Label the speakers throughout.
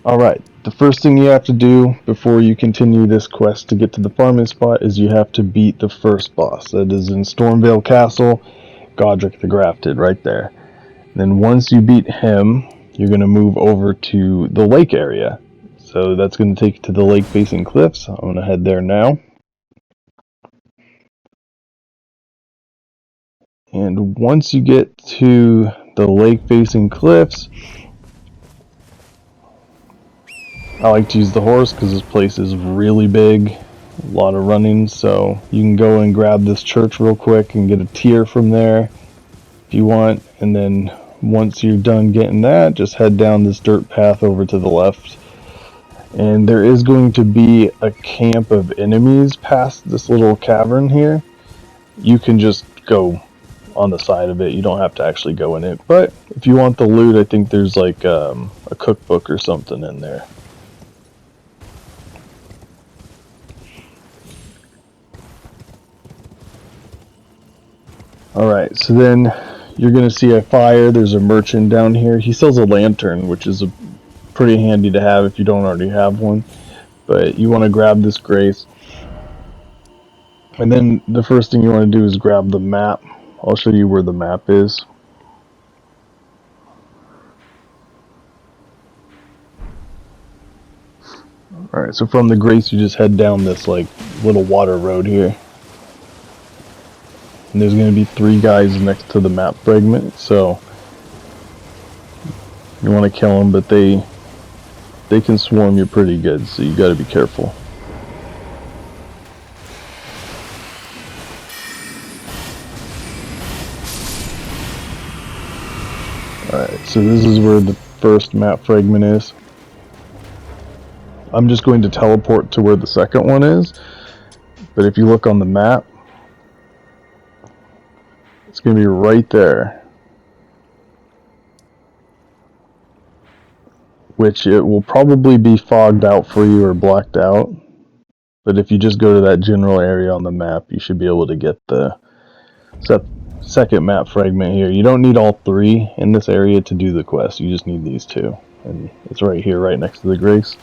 Speaker 1: Alright, the first thing you have to do before you continue this quest to get to the farming spot is you have to beat the first boss. That is in Stormvale Castle, Godric the Grafted, right there. Then once you beat him, you're going to move over to the lake area. So that's going to take you to the lake facing cliffs. I'm going to head there now. And once you get to the lake facing cliffs, I like to use the horse because this place is really big, a lot of running, so you can go and grab this church real quick and get a tier from there if you want, and then once you're done getting that, just head down this dirt path over to the left, and there is going to be a camp of enemies past this little cavern here. You can just go on the side of it, you don't have to actually go in it, but if you want the loot, I think there's like a cookbook or something in there. Alright, so then you're going to see a fire. There's a merchant down here. He sells a lantern, which is pretty handy to have if you don't already have one. But you want to grab this grace. And then the first thing you want to do is grab the map. I'll show you where the map is. Alright, so from the grace you just head down this like little water road here. And there's going to be 3 guys next to the map fragment, so you want to kill them, but they can swarm you pretty good, so you got to be careful. Alright, so this is where the first map fragment is. I'm just going to teleport to where the second one is, but if you look on the map, it's going to be right there, which it will probably be fogged out for you or blacked out, but if you just go to that general area on the map, you should be able to get the second map fragment here. You don't need all 3 in this area to do the quest, you just need these 2, and it's right here, right next to the grace.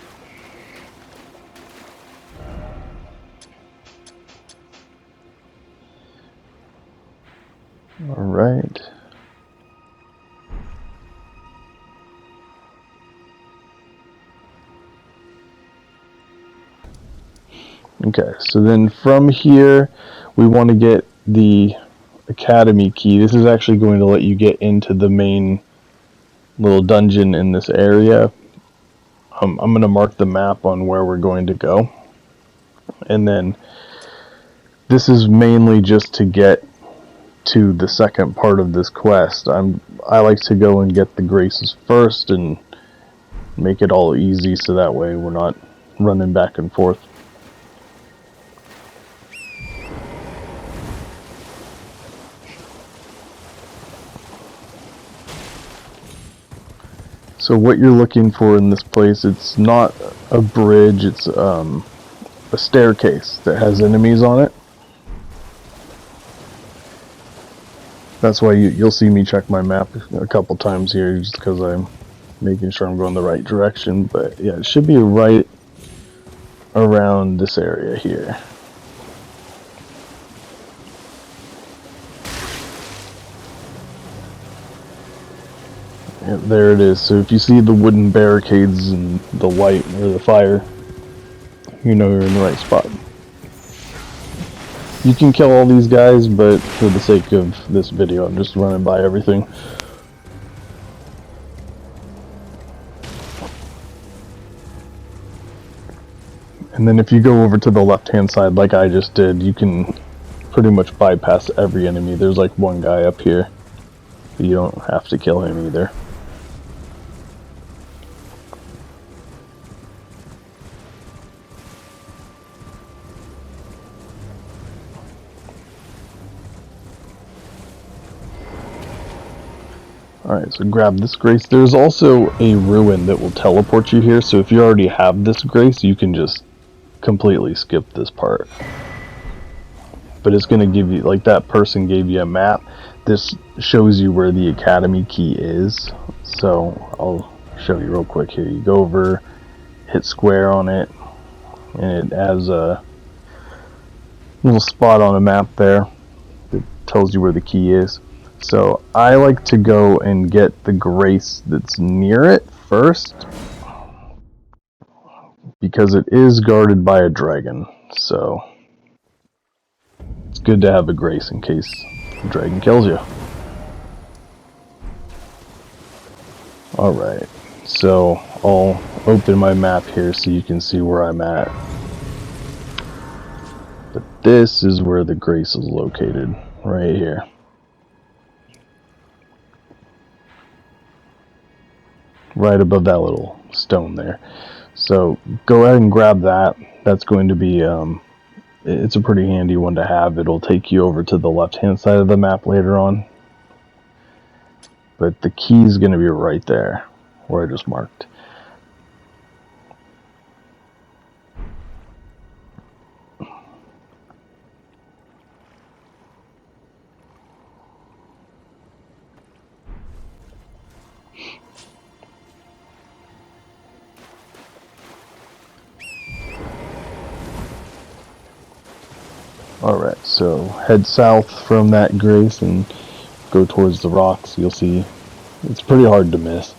Speaker 1: Alright. Okay, so then from here, we want to get the Academy key. This is actually going to let you get into the main little dungeon in this area. I'm going to mark the map on where we're going to go. And then this is mainly just to get to the second part of this quest. I like to go and get the graces first and make it all easy so that way we're not running back and forth. So what you're looking for in this place, it's not a bridge, it's a staircase that has enemies on it. That's why you'll see me check my map a couple times here, just because I'm making sure I'm going the right direction. But yeah, it should be right around this area here. Yep, there it is. So if you see the wooden barricades and the light or the fire, you know you're in the right spot. You can kill all these guys, but for the sake of this video, I'm just running by everything. And then if you go over to the left-hand side like I just did, you can pretty much bypass every enemy. There's like one guy up here, but you don't have to kill him either. Alright, so grab this grace. There's also a ruin that will teleport you here, so if you already have this grace, you can just completely skip this part. But it's going to give you, like that person gave you a map, this shows you where the Academy key is, so I'll show you real quick here. You go over, hit square on it, and it has a little spot on a map there that tells you where the key is. So I like to go and get the grace that's near it first, because it is guarded by a dragon. So it's good to have a grace in case the dragon kills you. Alright, so I'll open my map here so you can see where I'm at. But this is where the grace is located, right here. Right above that little stone there. So go ahead and grab that. That's going to be, it's a pretty handy one to have. It'll take you over to the left-hand side of the map later on. But the key is going to be right there, where I just marked. Alright, so head south from that grace and go towards the rocks. You'll see it's pretty hard to miss,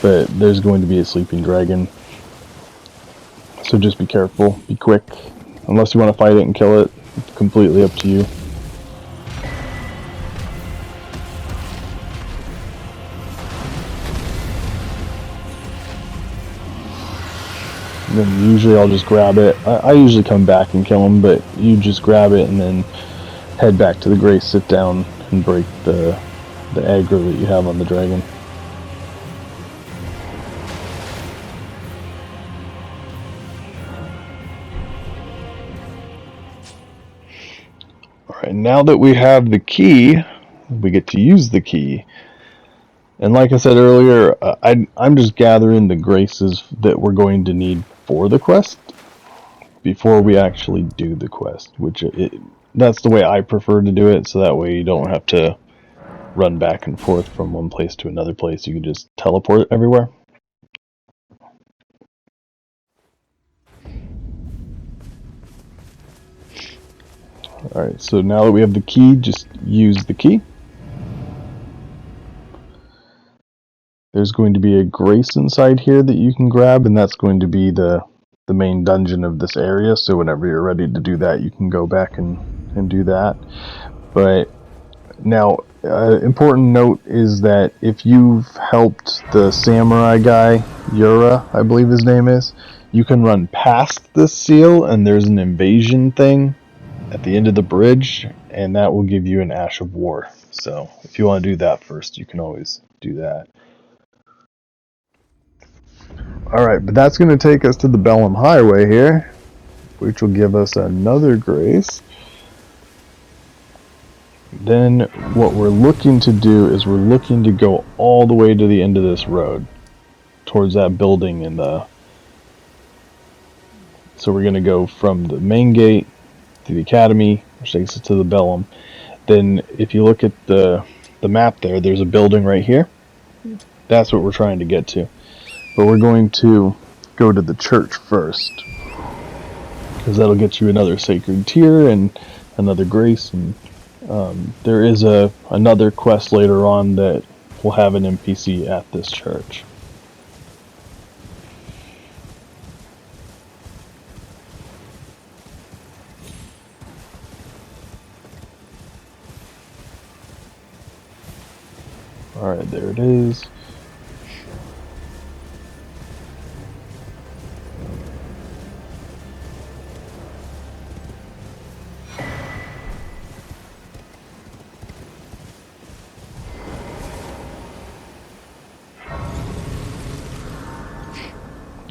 Speaker 1: but there's going to be a sleeping dragon. So just be careful, be quick. Unless you want to fight it and kill it, it's completely up to you. And then usually I'll just grab it. I usually come back and kill him, but you just grab it and then head back to the grace, sit down, and break the aggro that you have on the dragon. Alright, now that we have the key, we get to use the key. And like I said earlier, I'm just gathering the graces that we're going to need for the quest before we actually do the quest, which that's the way I prefer to do it, so that way you don't have to run back and forth from one place to another place. You can just teleport everywhere. Alright, so now that we have the key, just use the key. There's going to be a grace inside here that you can grab, and that's going to be the main dungeon of this area, so whenever you're ready to do that, you can go back and do that. But now, important note is that if you've helped the samurai guy, Yura, I believe his name is, you can run past this seal, and there's an invasion thing at the end of the bridge, and that will give you an Ash of War. So if you want to do that first, you can always do that. Alright, but that's going to take us to the Bellum Highway here, which will give us another grace. Then what we're looking to do is we're looking to go all the way to the end of this road, towards that building in the... So we're going to go from the main gate to the academy, which takes us to the Bellum. Then if you look at the map there, there's a building right here. That's what we're trying to get to. But we're going to go to the church first, because that'll get you another sacred tier and another grace. And there is another quest later on that will have an NPC at this church. Alright, there it is.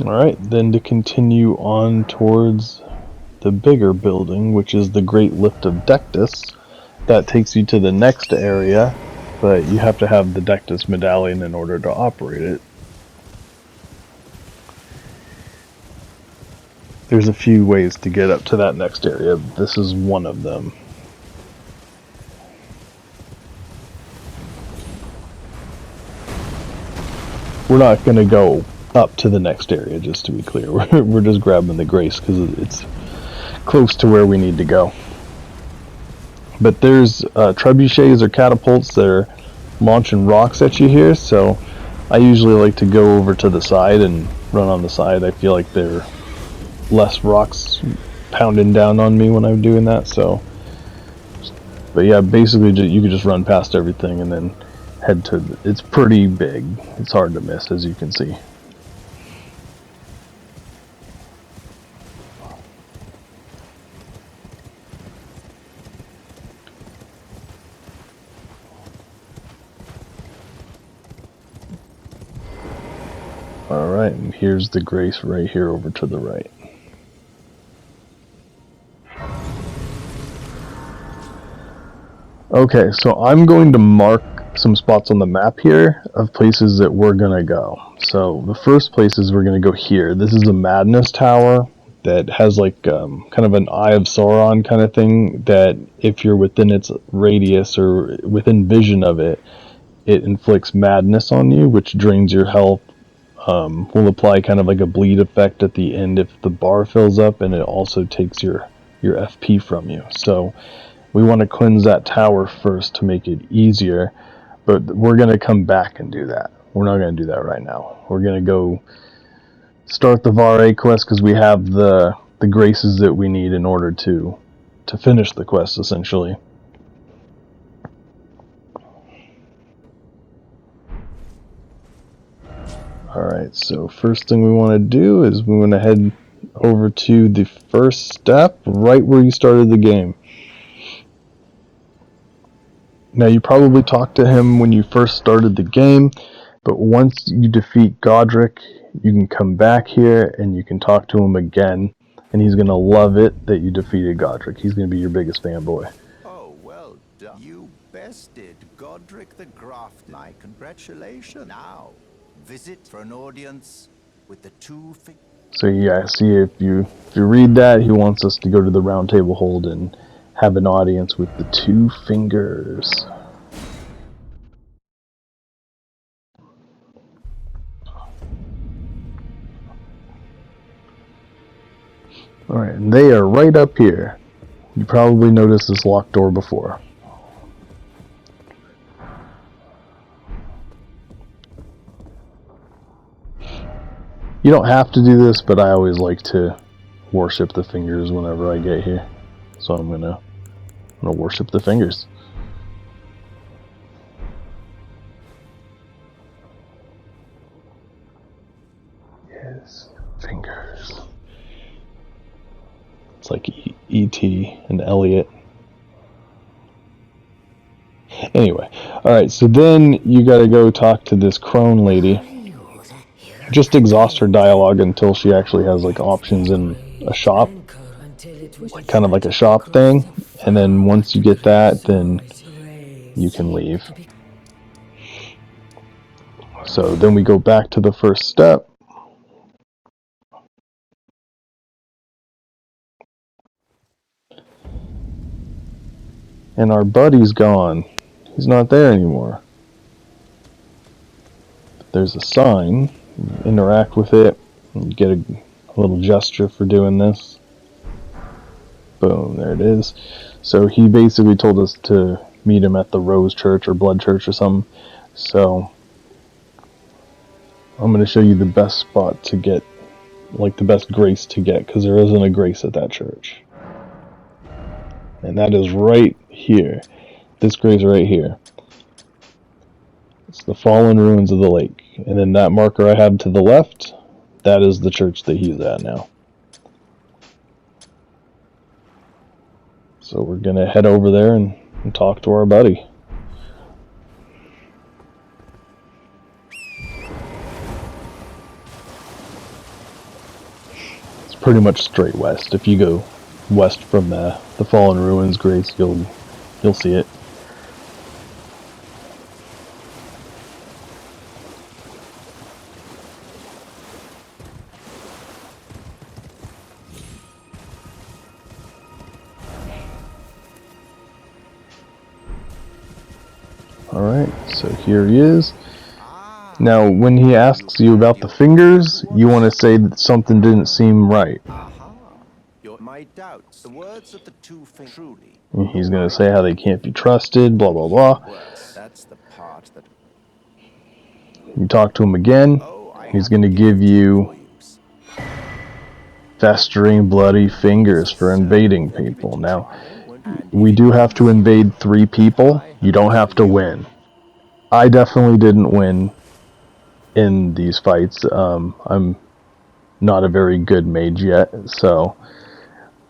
Speaker 1: Alright, then to continue on towards the bigger building, which is the Great Lift of Dectus, that takes you to the next area, but you have to have the Dectus medallion in order to operate it. There's a few ways to get up to that next area. This is one of them. we're not going to go up to the next area, just to be clear. We're just grabbing the grace because it's close to where we need to go. But there's trebuchets or catapults that are launching rocks at you here, so I usually like to go over to the side and run on the side. I feel like there are less rocks pounding down on me when I'm doing that, so. But yeah, basically you could just run past everything and then head to, it's pretty big. It's hard to miss, as you can see. Alright, and here's the grace right here over to the right. Okay, so I'm going to mark some spots on the map here of places that we're going to go. So the first place is we're going to go here. This is a Madness Tower that has like kind of an Eye of Sauron kind of thing, that if you're within its radius or within vision of it, it inflicts madness on you, which drains your health. Will apply kind of like a bleed effect at the end if the bar fills up, and it also takes your FP from you. So we want to cleanse that tower first to make it easier, but we're going to come back and do that. We're not going to do that right now. We're going to go start the Varre quest because we have the graces that we need in order to finish the quest, essentially. Alright, so first thing we want to do is we want to head over to the first step, right where you started the game. Now, you probably talked to him when you first started the game, but once you defeat Godric, you can come back here and you can talk to him again, and he's going to love it that you defeated Godric. He's going to be your biggest fanboy.
Speaker 2: Oh, well done. You bested Godric the Graft. My congratulations. Now, visit for an audience with the two fingers.
Speaker 1: So yeah, see, if you read that, he wants us to go to the Round Table Hold and have an audience with the two fingers. Alright, and they are right up here. You probably noticed this locked door before. You don't have to do this, but I always like to worship the fingers whenever I get here. So I'm gonna worship the fingers. Yes, fingers. It's like E.T. and Elliot. Anyway, alright, so then you gotta go talk to this crone lady. Just exhaust her dialogue until she actually has like options in a shop, like kind of like a shop thing, and then once you get that, then you can leave. So then we go back to the first step. And our buddy's gone. He's not there anymore. There's a sign. Interact with it. You get a little gesture for doing this. Boom, there it is. So he basically told us to meet him at the Rose Church or Blood Church or something. So I'm going to show you the best spot to get, like the best grace to get, because there isn't a grace at that church. And that is right here. This grace right here. It's the fallen ruins of the lake. And then that marker I have to the left, that is the church that he's at now. So we're going to head over there and talk to our buddy. It's pretty much straight west. If you go west from the fallen ruins grace, you'll see it. Alright, so here he is. Now, when he asks you about the fingers, you want to say that something didn't seem right.
Speaker 2: Aha. My doubts. The words of the two fingers truly.
Speaker 1: And he's going to say how they can't be trusted, blah, blah, blah.
Speaker 2: Worse. That's the part that.
Speaker 1: You talk to him again, he's going to give you festering bloody fingers for invading people. Now, we do have to invade 3 people. You don't have to win. I definitely didn't win in these fights. I'm not a very good mage yet, so...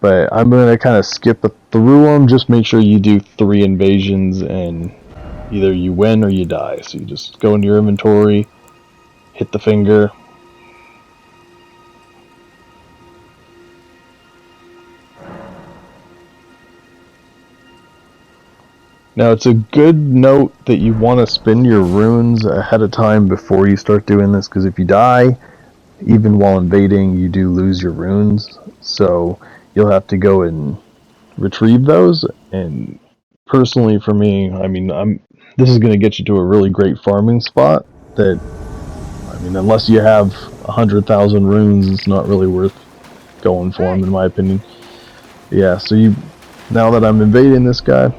Speaker 1: But I'm going to kind of skip through them. Just make sure you do 3 invasions and either you win or you die. So you just go into your inventory, hit the finger. Now it's a good note that you want to spend your runes ahead of time before you start doing this, because if you die, even while invading, you do lose your runes. So you'll have to go and retrieve those. And personally for me, I mean, this is going to get you to a really great farming spot that, I mean, unless you have 100,000 runes, it's not really worth going for them, in my opinion. Yeah, so now that I'm invading this guy,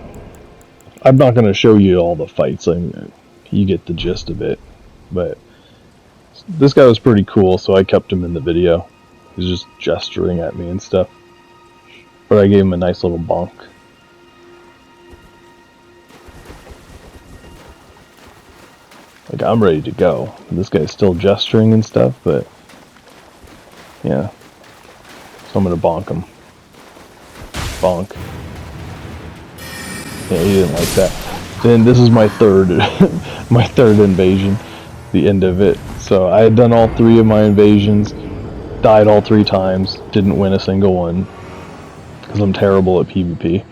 Speaker 1: I'm not going to show you all the fights. I mean, you get the gist of it. But this guy was pretty cool, so I kept him in the video. He was just gesturing at me and stuff. But I gave him a nice little bonk. Like, I'm ready to go. This guy's still gesturing and stuff, but... yeah. So I'm gonna bonk him. Bonk. Yeah, he didn't like that. Then this is my third... my third invasion. The end of it. So I had done all 3 of my invasions. Died all 3 times. Didn't win a single one. Because I'm terrible at PvP.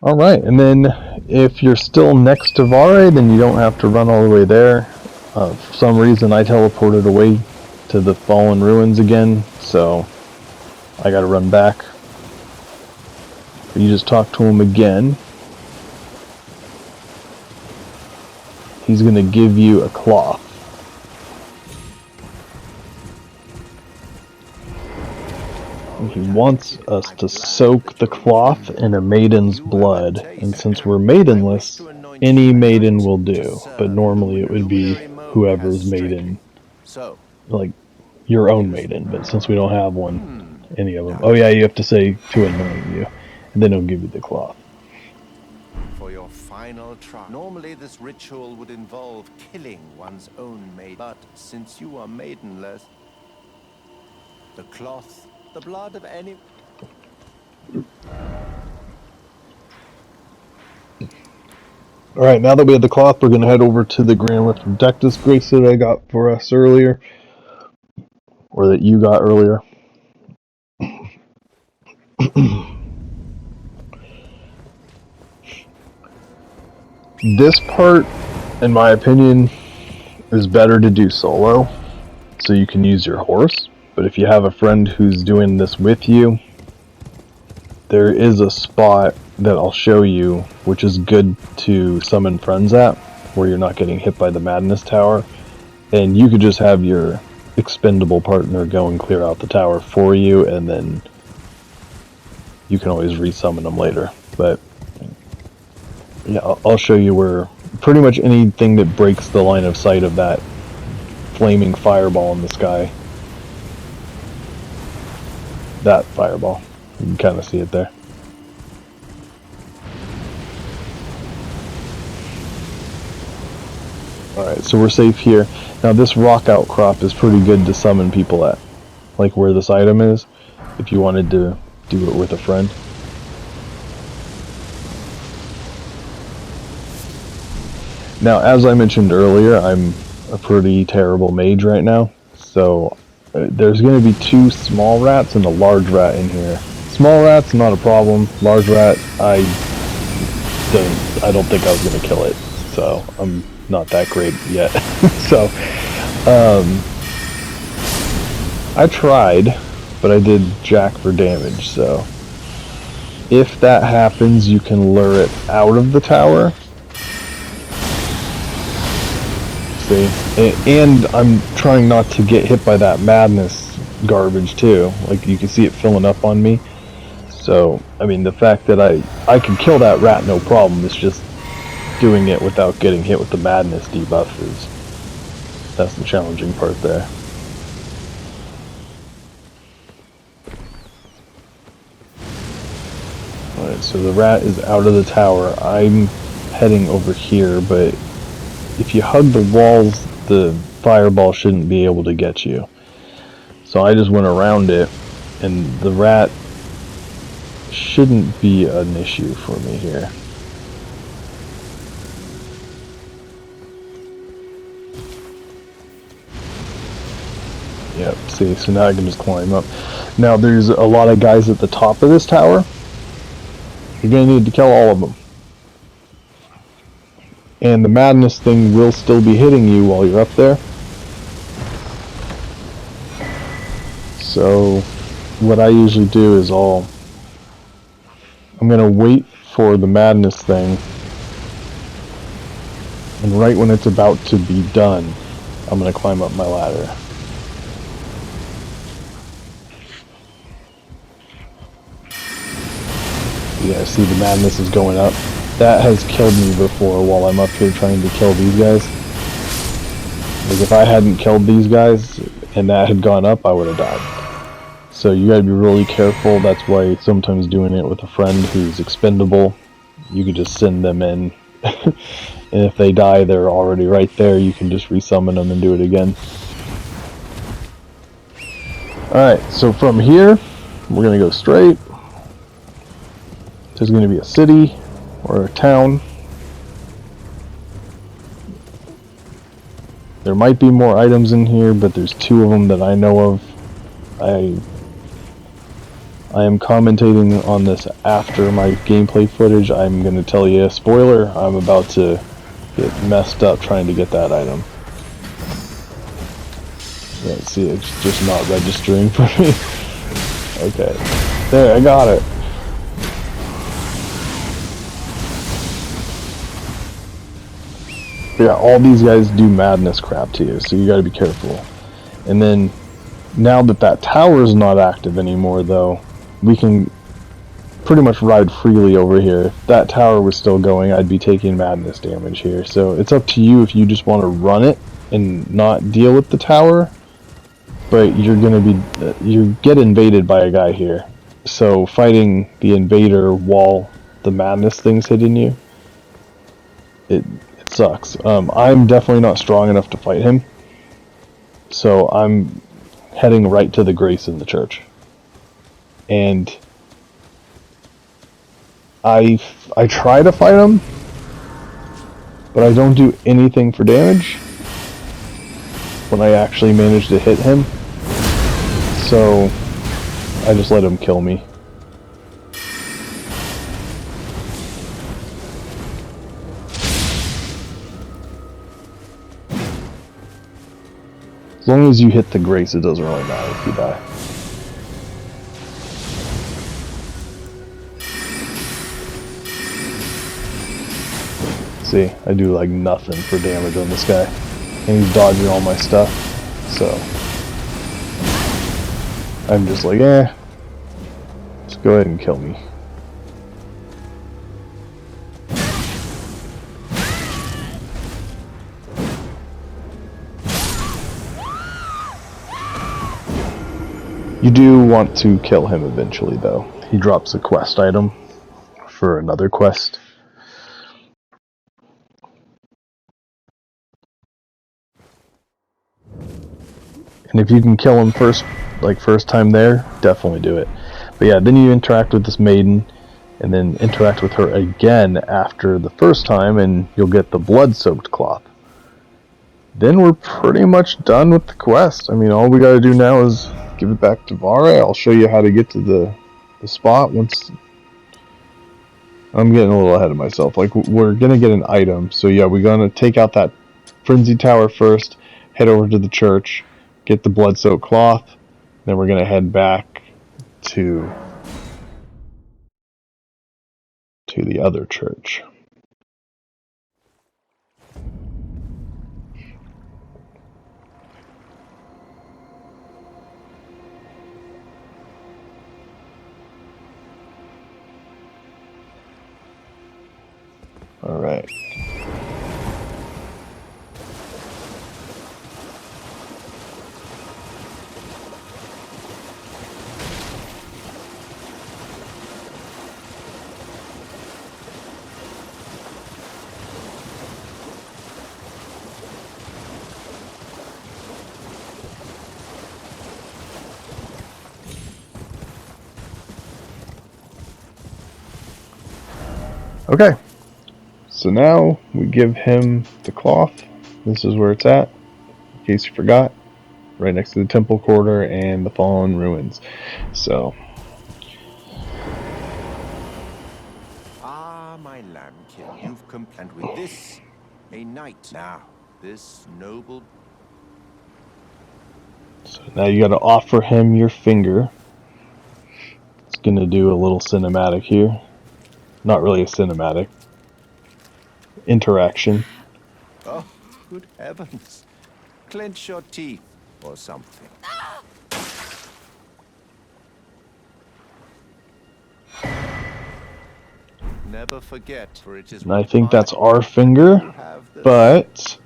Speaker 1: Alright, and then if you're still next to Varre, then you don't have to run all the way there. For some reason I teleported away to the Fallen Ruins again, so I gotta run back. But you just talk to him again. He's gonna give you a cloth. He wants us to soak the cloth in a maiden's blood, and since we're maidenless, any maiden will do, but normally it would be whoever's maiden, like your own maiden, but since we don't have one, any of them. Oh yeah, you have to say to anoint you, and then he'll give you the cloth.
Speaker 2: For your final trial. Normally this ritual would involve killing one's own maiden, but since you are maidenless, the cloth, the blood of any...
Speaker 1: Alright, now that we have the cloth, we're going to head over to the Grand Rift Protectus grace that I got for us earlier. Or that you got earlier. This part, in my opinion, is better to do solo. So you can use your horse. But if you have a friend who's doing this with you, there is a spot that I'll show you, which is good to summon friends at, where you're not getting hit by the Madness Tower. And you could just have your expendable partner go and clear out the tower for you, and then you can always resummon them later. But yeah, I'll show you where pretty much anything that breaks the line of sight of that flaming fireball in the sky. That fireball. You can kind of see it there. Alright, so we're safe here. Now this rock outcrop is pretty good to summon people at. Like where this item is, if you wanted to do it with a friend. Now, as I mentioned earlier, I'm a pretty terrible mage right now. So there's going to be 2 small rats and a large rat in here. Small rat's not a problem. Large rat, I don't think I was going to kill it. So I'm not that great yet. So I tried, but I did jack for damage. So If that happens, you can lure it out of the tower. See? And I'm trying not to get hit by that madness garbage too. Like, you can see it filling up on me. So, I mean, the fact that I can kill that rat no problem, it's just doing it without getting hit with the madness debuff that's the challenging part there. Alright, so the rat is out of the tower. I'm heading over here, but if you hug the walls, the fireball shouldn't be able to get you. So I just went around it, and the rat shouldn't be an issue for me here. Yep, see, so now I can just climb up. Now there's a lot of guys at the top of this tower. You're gonna need to kill all of them. And the madness thing will still be hitting you while you're up there. So what I usually do is I'm gonna wait for the madness thing, and right when it's about to be done, I'm gonna climb up my ladder. Yeah, see, the madness is going up. That has killed me before while I'm up here trying to kill these guys. Like, if I hadn't killed these guys and that had gone up, I would have died. So you gotta be really careful. That's why sometimes doing it with a friend who's expendable, you could just send them in. And if they die, they're already right there. You can just resummon them and do it again. Alright, so from here, we're gonna go straight. There's gonna be a city or a town. There might be more items in here, but there's 2 of them that I know of. I am commentating on this after my gameplay footage. I'm going to tell you, spoiler, I'm about to get messed up trying to get that item. Yeah, see, it's just not registering for me. Okay. There, I got it. But yeah, all these guys do madness crap to you, so you gotta be careful. And then, now that that tower is not active anymore, though, we can pretty much ride freely over here. If that tower was still going, I'd be taking madness damage here. So it's up to you if you just want to run it and not deal with the tower. But you're gonna be, you get invaded by a guy here. So fighting the invader while the madness thing's hitting you, it sucks. I'm definitely not strong enough to fight him. So I'm heading right to the grace in the church. And I try to fight him, but I don't do anything for damage when I actually manage to hit him. So I just let him kill me. As long as you hit the grace, it doesn't really matter if you die. See, I do like nothing for damage on this guy. And he's dodging all my stuff. So I'm just like, just go ahead and kill me. You do want to kill him eventually, though. He drops a quest item for another quest. And if you can kill him first time there, definitely do it. But yeah, then you interact with this maiden, and then interact with her again after the first time, and you'll get the blood-soaked cloth. Then we're pretty much done with the quest. I mean, all we gotta do now is give it back to Varre. I'll show you how to get to the spot once... I'm getting a little ahead of myself. Like, we're gonna get an item. So yeah, we're gonna take out that frenzy tower first, head over to the church, get the blood-soaked cloth, then we're gonna head back to to the other church. All right. Okay, so now we give him the cloth. This is where it's at, in case you forgot, right next to the temple quarter and the fallen ruins. So,
Speaker 2: Ah, my lambkin, you've complied with this, a knight. Now, this noble...
Speaker 1: so now you got to offer him your finger. It's going to do a little cinematic here. Not really a cinematic. Interaction.
Speaker 2: Oh, good heavens. Clench your teeth or something. Never forget, for it is...
Speaker 1: And I think that's our finger, but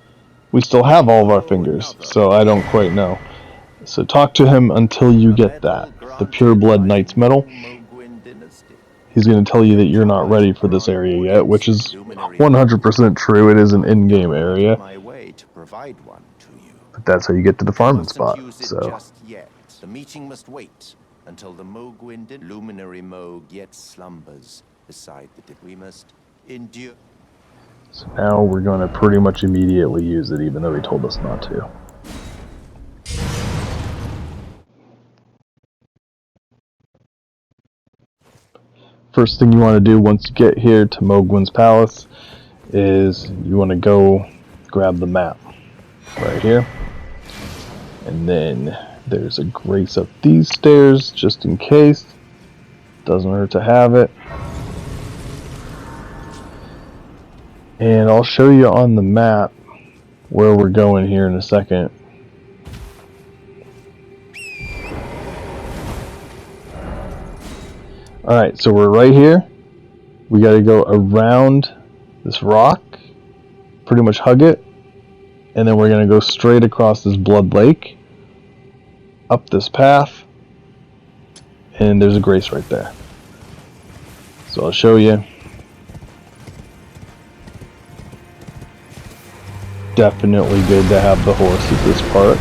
Speaker 1: we still have all of our fingers, so I don't quite know. So talk to him until you get that. The Pure Blood Knight's medal. He's going to tell you that you're not ready for this area yet, which is 100% true. It is an in-game area. But that's how you get to the farming spot. So
Speaker 2: just yet. The meeting must wait until the Mogwindin luminary Moog yet slumbers beside the we must endure.
Speaker 1: So now we're going to pretty much immediately use it, even though he told us not to. First thing you want to do once you get here to Mogwin's Palace is you want to go grab the map right here. And then there's a grace up these stairs, just in case. Doesn't hurt to have it. And I'll show you on the map where we're going here in a second. Alright, so we're right here. We gotta go around this rock, pretty much hug it, and then we're gonna go straight across this blood lake, up this path, and there's a grace right there. So I'll show you. Definitely good to have the horse at this part.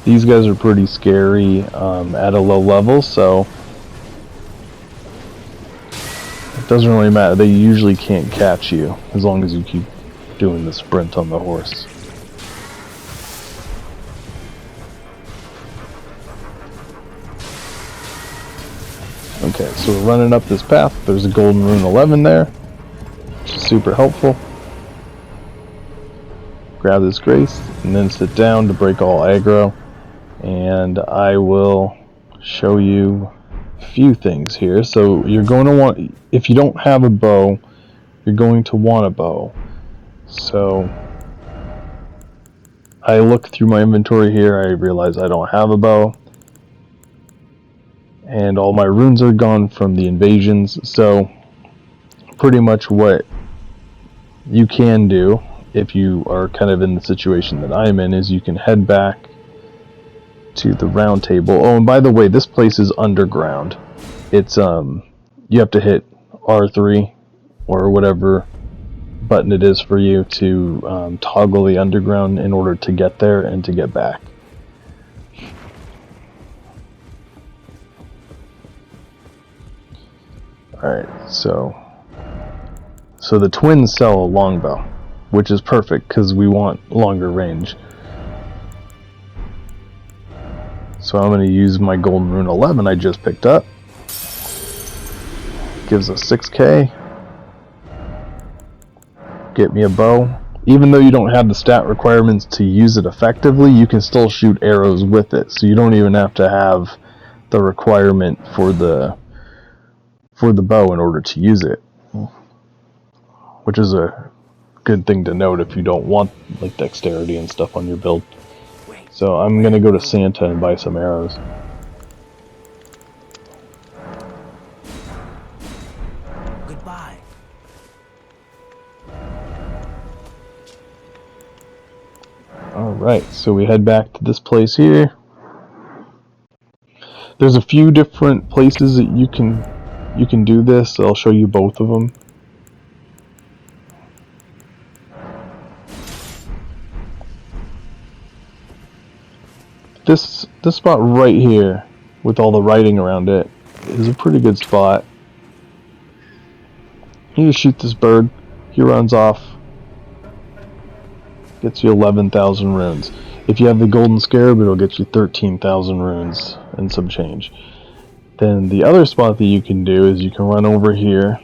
Speaker 1: These guys are pretty scary at a low level, so it doesn't really matter. They usually can't catch you as long as you keep doing the sprint on the horse. Okay, so we're running up this path. There's a golden rune 11 there, which is super helpful. Grab this grace and then sit down to break all aggro. And I will show you a few things here. So you're going to want, if you don't have a bow, you're going to want a bow. So I look through my inventory here, I realize I don't have a bow. And all my runes are gone from the invasions, so pretty much what you can do if you are kind of in the situation that I'm in is you can head back to the round table. Oh, and by the way, this place is underground. It's you have to hit R3 or whatever button it is for you to toggle the underground in order to get there and to get back. Alright, so the twins sell a longbow, which is perfect because we want longer range. So I'm going to use my golden rune 11 I just picked up. Gives us 6k. get me a bow. Even though you don't have the stat requirements to use it effectively, you can still shoot arrows with it, so you don't even have to have the requirement for the bow in order to use it, which is a good thing to note if you don't want like dexterity and stuff on your build. So I'm gonna go to Santa and buy some arrows.
Speaker 3: Goodbye.
Speaker 1: Alright, so we head back to this place here. There's a few different places that you can do this. I'll show you both of them. This spot right here, with all the writing around it, is a pretty good spot. You just shoot this bird. He runs off. Gets you 11,000 runes. If you have the golden scarab, it'll get you 13,000 runes and some change. Then the other spot that you can do is you can run over here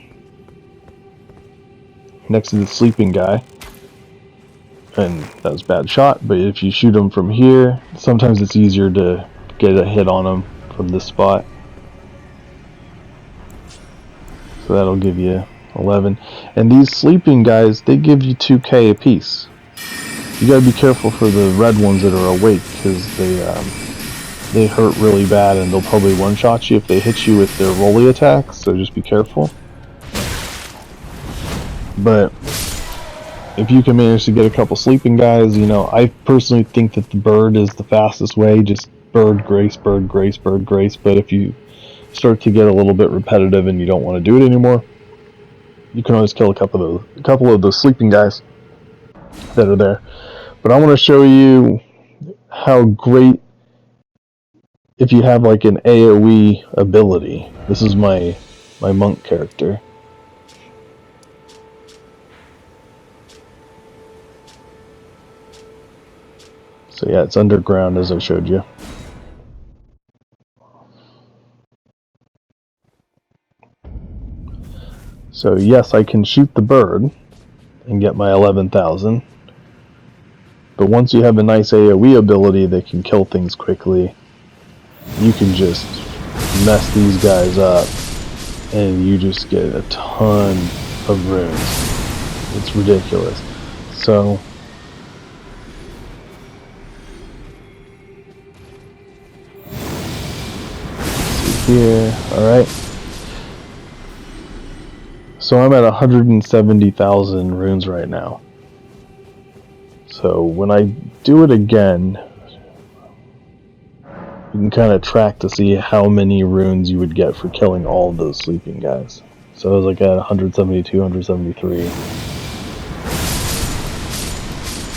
Speaker 1: next to the sleeping guy. And that was a bad shot, but if you shoot him from here, sometimes it's easier to get a hit on him from this spot. So that'll give you 11. And these sleeping guys, they give you 2k apiece. You gotta be careful for the red ones that are awake, because they hurt really bad, and they'll probably one-shot you if they hit you with their rolly attacks, so just be careful. But if you can manage to get a couple sleeping guys, you know, I personally think that the bird is the fastest way. Just bird, grace, bird, grace, bird, grace. But if you start to get a little bit repetitive and you don't want to do it anymore, you can always kill a couple of those sleeping guys that are there. But I want to show you how great if you have like an AoE ability. This is my monk character. So yeah, it's underground as I showed you. So yes, I can shoot the bird and get my 11,000. But once you have a nice AoE ability that can kill things quickly, you can just mess these guys up and you just get a ton of runes. It's ridiculous. So here, alright. So I'm at 170,000 runes right now. So when I do it again, you can kind of track to see how many runes you would get for killing all of those sleeping guys. So I was like at 172, 173.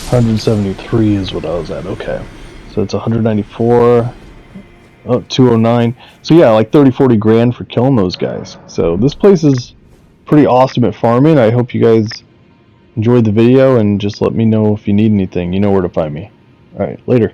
Speaker 1: 173 is what I was at, okay. So it's 194, oh, 209. So yeah, like 30, 40 grand for killing those guys. So this place is pretty awesome at farming. I hope you guys enjoyed the video, and just let me know if you need anything. You know where to find me. Alright, later.